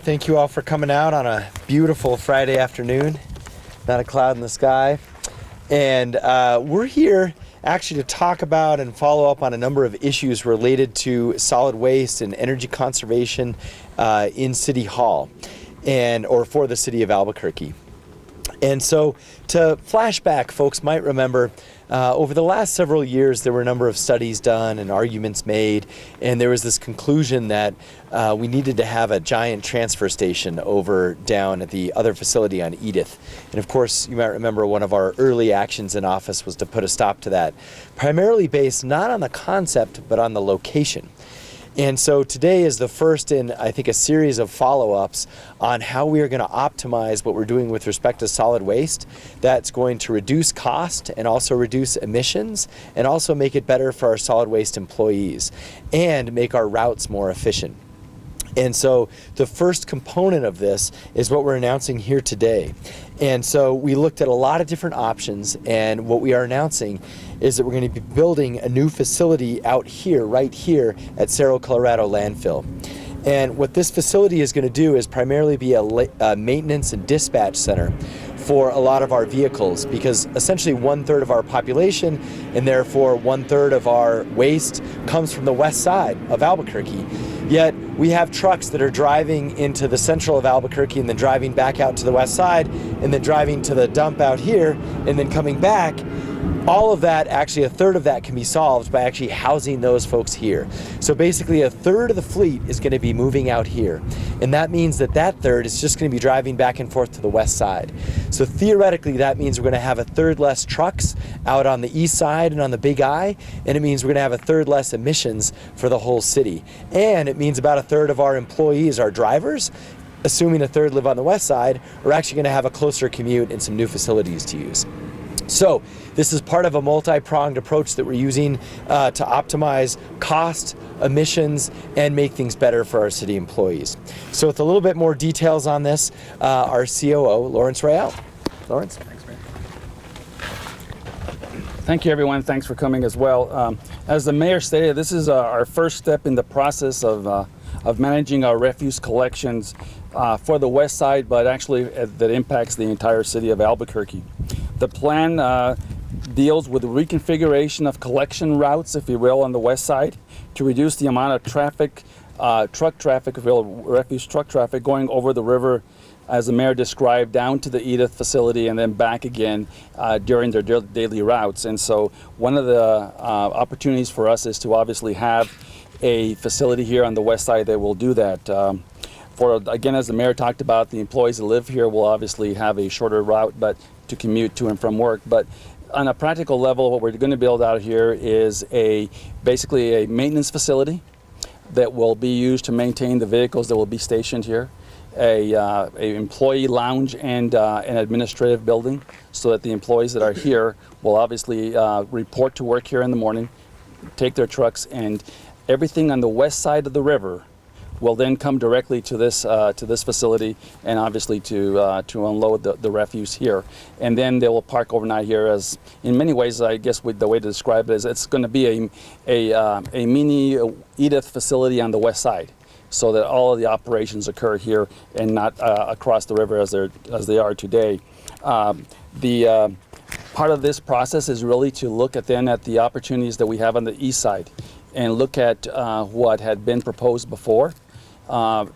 Thank you all for coming out on a beautiful Friday afternoon. Not a cloud in the sky. And we're here actually to talk about and follow up on a number of issues related to solid waste and energy conservation in City Hall or for the city of Albuquerque. And so to flashback, folks might remember over the last several years there were a number of studies done and arguments made, and there was this conclusion that we needed to have a giant transfer station over down at the other facility on Edith. And of course, you might remember one of our early actions in office was to put a stop to that, primarily based not on the concept but on the location. And so today is the first in, I think, a series of follow-ups on how we are going to optimize what we're doing with respect to solid waste. That's going to reduce cost and also reduce emissions and also make it better for our solid waste employees and make our routes more efficient. And so the first component of this is what we're announcing here today. And so we looked at a lot of different options, and what we are announcing is that we're going to be building a new facility out here, right here at Cerro Colorado Landfill. And what this facility is going to do is primarily be a maintenance and dispatch center for a lot of our vehicles, because essentially 1/3 of our population and therefore 1/3 of our waste comes from the west side of Albuquerque. Yet we have trucks that are driving into the central of Albuquerque and then driving back out to the west side and then driving to the dump out here and then coming back. All of that, actually 1/3 of that, can be solved by actually housing those folks here. So basically 1/3 of the fleet is going to be moving out here. And that means that 1/3 is just going to be driving back and forth to the west side. So theoretically that means we're going to have 1/3 less trucks out on the east side and on the Big I, and it means we're going to have 1/3 less emissions for the whole city. And it means about 1/3 of our employees, our drivers, assuming 1/3 live on the west side, are actually going to have a closer commute and some new facilities to use. So this is part of a multi-pronged approach that we're using to optimize cost, emissions, and make things better for our city employees. So with a little bit more details on this, our COO, Lawrence Rael. Lawrence? Thanks, Mayor. Thank you, everyone. Thanks for coming as well. As the mayor stated, this is our first step in the process of managing our refuse collections for the west side, but actually that impacts the entire city of Albuquerque. The plan deals with the reconfiguration of collection routes, if you will, on the west side to reduce the amount of traffic, truck traffic, if you will, refuse truck traffic going over the river, as the mayor described, down to the Edith facility and then back again during their daily routes. And so one of the opportunities for us is to obviously have a facility here on the west side that will do that. Again, as the mayor talked about, the employees that live here will obviously have a shorter route but to commute to and from work. But on a practical level, what we're going to build out here is basically a maintenance facility that will be used to maintain the vehicles that will be stationed here, a employee lounge and an administrative building, so that the employees that are here will obviously report to work here in the morning, take their trucks, and everything on the west side of the river will then come directly to this facility, and obviously to unload the refuse here. And then they will park overnight here. As in many ways, I guess the way to describe it is it's going to be a mini Edith facility on the west side, so that all of the operations occur here and not across the river as they are today. The part of this process is really to look at the opportunities that we have on the east side and look at what had been proposed before.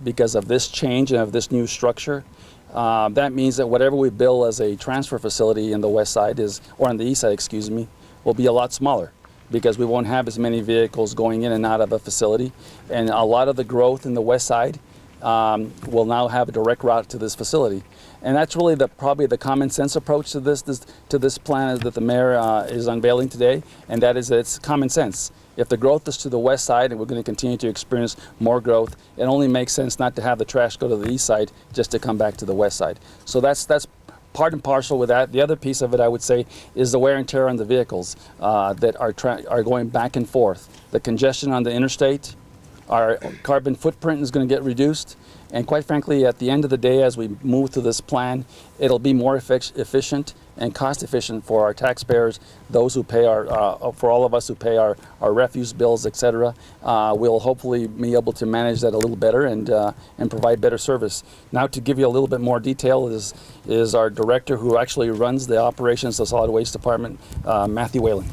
Because of this change and of this new structure, that means that whatever we build as a transfer facility in the west side or on the east side, excuse me, will be a lot smaller, because we won't have as many vehicles going in and out of a facility, and a lot of the growth in the west side will now have a direct route to this facility. And that's really probably the common sense approach to this plan that the mayor is unveiling today, and that is that it's common sense. If the growth is to the west side and we're going to continue to experience more growth, it only makes sense not to have the trash go to the east side, just to come back to the west side. So that's part and parcel with that. The other piece of it, I would say, is the wear and tear on the vehicles that are going back and forth. The congestion on the interstate, our carbon footprint is going to get reduced. And quite frankly, at the end of the day, as we move to this plan, it'll be more efficient and cost efficient for our taxpayers, those who pay for all of us who pay our refuse bills, etc. We'll hopefully be able to manage that a little better and provide better service. Now, to give you a little bit more detail is our director who actually runs the operations of the solid waste department, Matthew Whelan.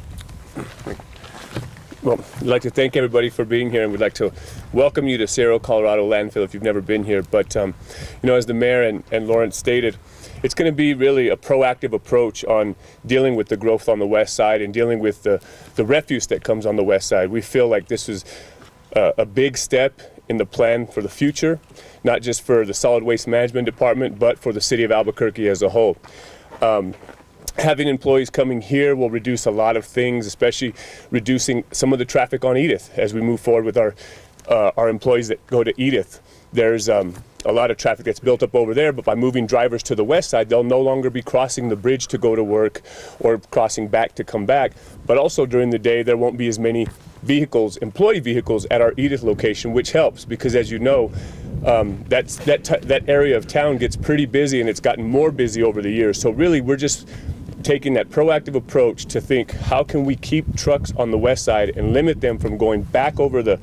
Well, I'd like to thank everybody for being here, and we'd like to welcome you to Cerro Colorado Landfill if you've never been here. But, as the mayor and Lawrence stated, it's going to be really a proactive approach on dealing with the growth on the west side and dealing with the refuse that comes on the west side. We feel like this is a big step in the plan for the future, not just for the solid waste management department, but for the city of Albuquerque as a whole. Having employees coming here will reduce a lot of things, especially reducing some of the traffic on Edith as we move forward with our employees that go to Edith. There's a lot of traffic that's built up over there, but by moving drivers to the west side, they'll no longer be crossing the bridge to go to work or crossing back to come back. But also during the day, there won't be as many vehicles, employee vehicles at our Edith location, which helps because, as you know, that area of town gets pretty busy, and it's gotten more busy over the years. So really, we're just taking that proactive approach to think, how can we keep trucks on the west side and limit them from going back over the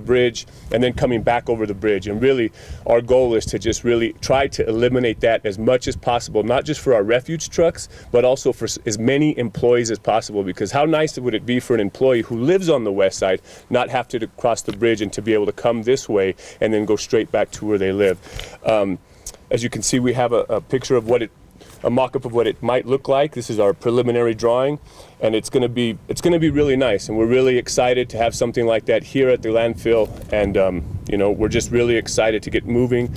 bridge and then coming back over the bridge. And really, our goal is to just really try to eliminate that as much as possible, not just for our refuge trucks, but also for as many employees as possible. Because how nice would it be for an employee who lives on the west side not have to cross the bridge and to be able to come this way and then go straight back to where they live. As you can see, we have a picture of a mock-up of what it might look like. This is our preliminary drawing, and it's going to be really nice, and we're really excited to have something like that here at the landfill. And we're just really excited to get moving,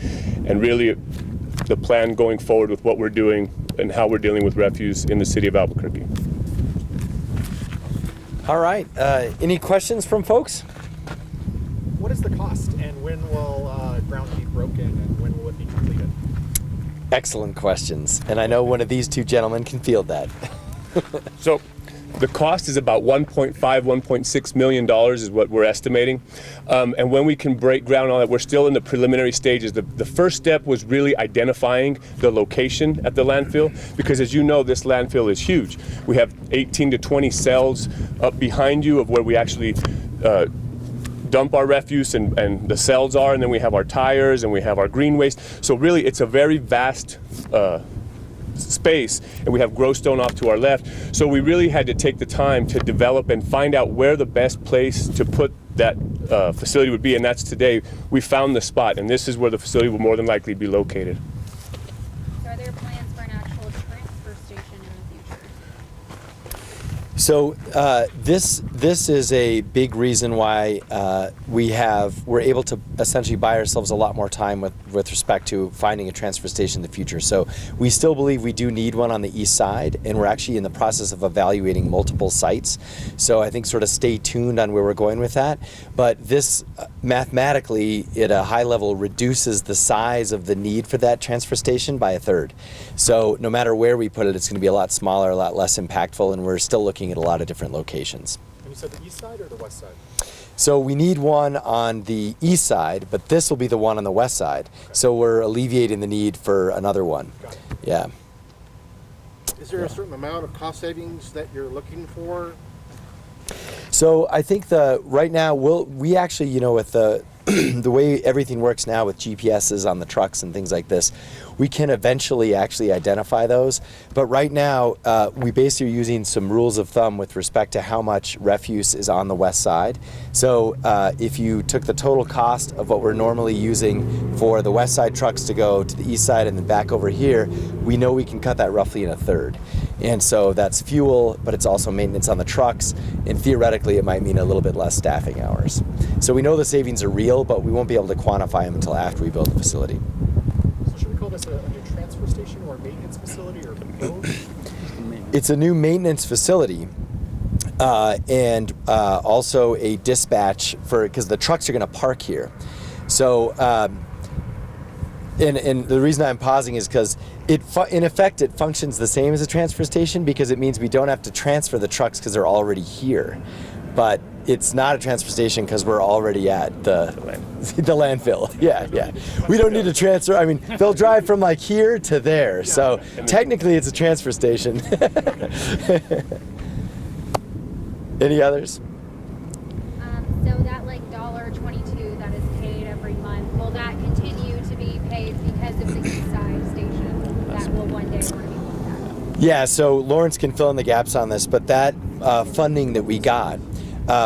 and really the plan going forward with what we're doing and how we're dealing with refuse in the city of Albuquerque. All right. Any questions from folks? What is the cost, and when will ground be broken, and when will it be completed? Excellent questions. And I know one of these two gentlemen can field that. So the cost is about $1.6 million is what we're estimating. And when we can break ground on it, we're still in the preliminary stages. The first step was really identifying the location at the landfill, because as you know, this landfill is huge. We have 18 to 20 cells up behind you of where we actually dump our refuse and the cells are, and then we have our tires and we have our green waste. So really it's a very vast space, and we have Growstone off to our left. So we really had to take the time to develop and find out where the best place to put that facility would be, and that's today. We found the spot, and this is where the facility will more than likely be located. So are there plans for an actual transfer station in the future? So this is a big reason why we're able to essentially buy ourselves a lot more time with respect to finding a transfer station in the future. So we still believe we do need one on the east side, and we're actually in the process of evaluating multiple sites. So I think sort of stay tuned on where we're going with that. But this mathematically, at a high level, reduces the size of the need for that transfer station by a third. So no matter where we put it, it's going to be a lot smaller, a lot less impactful, and we're still looking at a lot of different locations. And you said the east side or the west side? So we need one on the east side, but this will be the one on the west side. Okay. So we're alleviating the need for another one. Got it. Yeah. Is there a certain amount of cost savings that you're looking for? So I think right now we actually, with the the way everything works now with GPSs on the trucks and things like this, we can eventually actually identify those. But right now, we basically are using some rules of thumb with respect to how much refuse is on the west side. So if you took the total cost of what we're normally using for the west side trucks to go to the east side and then back over here, we know we can cut that roughly in a third. And so that's fuel, but it's also maintenance on the trucks, and theoretically it might mean a little bit less staffing hours. So we know the savings are real, but we won't be able to quantify them until after we build the facility. So should we call this a new transfer station or a maintenance facility, or both? It's a new maintenance facility, and also a dispatch because the trucks are going to park here. So, and the reason I'm pausing is because in effect it functions the same as a transfer station, because it means we don't have to transfer the trucks because they're already here. But it's not a transfer station because we're already at the landfill. Yeah. We don't need to transfer. I mean, they'll drive from like here to there. So technically it's a transfer station. Any others? So that like $1.22 that is paid every month, will that continue to be paid because of the Eastside station that will one day want to be looked at? Yeah, so Lawrence can fill in the gaps on this, but that funding that we got,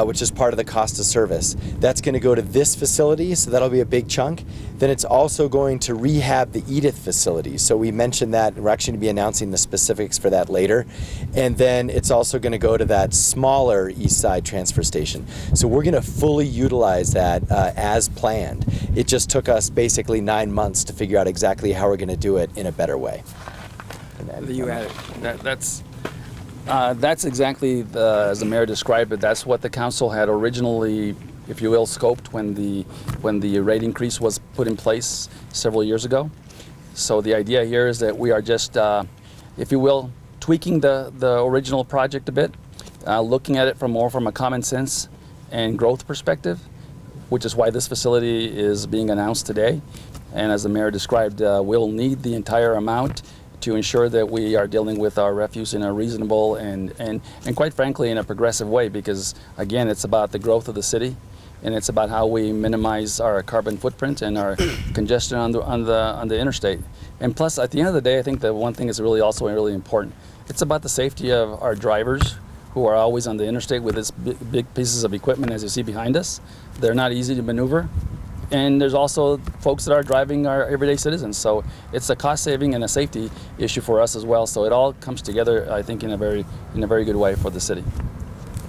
which is part of the cost of service, that's going to go to this facility, so that'll be a big chunk. Then it's also going to rehab the Edith facility. So we mentioned that. We're actually going to be announcing the specifics for that later. And then it's also going to go to that smaller East Side transfer station. So we're going to fully utilize that as planned. It just took us basically 9 months to figure out exactly how we're going to do it in a better way. You had it. That's exactly as the mayor described it. That's what the council had originally, if you will, scoped when the rate increase was put in place several years ago. So the idea here is that we are just, if you will, tweaking the original project a bit, looking at it from a common sense and growth perspective, which is why this facility is being announced today. And as the mayor described, we'll need the entire amount to ensure that we are dealing with our refuse in a reasonable and quite frankly in a progressive way, because again, it's about the growth of the city and it's about how we minimize our carbon footprint and our congestion on the interstate. And plus, at the end of the day, I think that one thing is really important. It's about the safety of our drivers who are always on the interstate with these big pieces of equipment, as you see behind us. They're not easy to maneuver. And there's also folks that are driving our everyday citizens. So it's a cost saving and a safety issue for us as well. So it all comes together, I think, in a very good way for the city.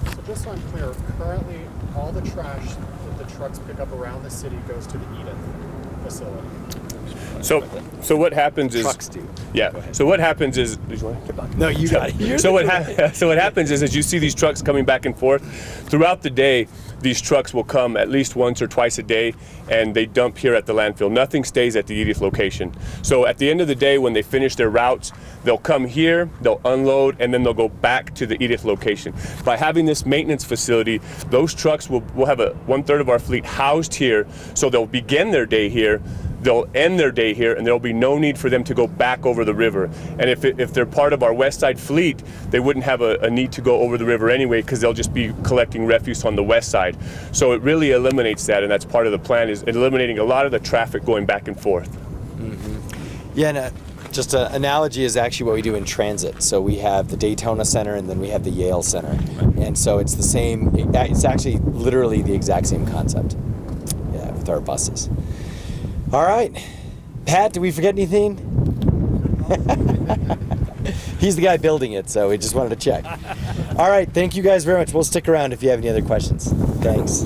So just so I'm clear, currently all the trash that the trucks pick up around the city goes to the Edith facility. So what happens is Trucks do. Yeah. So what happens is, did you want to get back? No, you got it. So what happens is, as you see these trucks coming back and forth throughout the day, these trucks will come at least once or twice a day, and they dump here at the landfill. Nothing stays at the Edith location. So at the end of the day, when they finish their routes, they'll come here, they'll unload, and then they'll go back to the Edith location. By having this maintenance facility, those trucks will have 1/3 of our fleet housed here, so they'll begin their day here. They'll end their day here, and there'll be no need for them to go back over the river. And if they're part of our Westside fleet, they wouldn't have a need to go over the river anyway, because they'll just be collecting refuse on the west side. So it really eliminates that, and that's part of the plan, is eliminating a lot of the traffic going back and forth. Mm-hmm. Yeah, and just an analogy is actually what we do in transit. So we have the Daytona Center, and then we have the Yale Center. And so it's the same, it's actually literally the exact same concept, yeah, with our buses. All right. Pat, did we forget anything? He's the guy building it, so we just wanted to check. All right. Thank you guys very much. We'll stick around if you have any other questions. Thanks.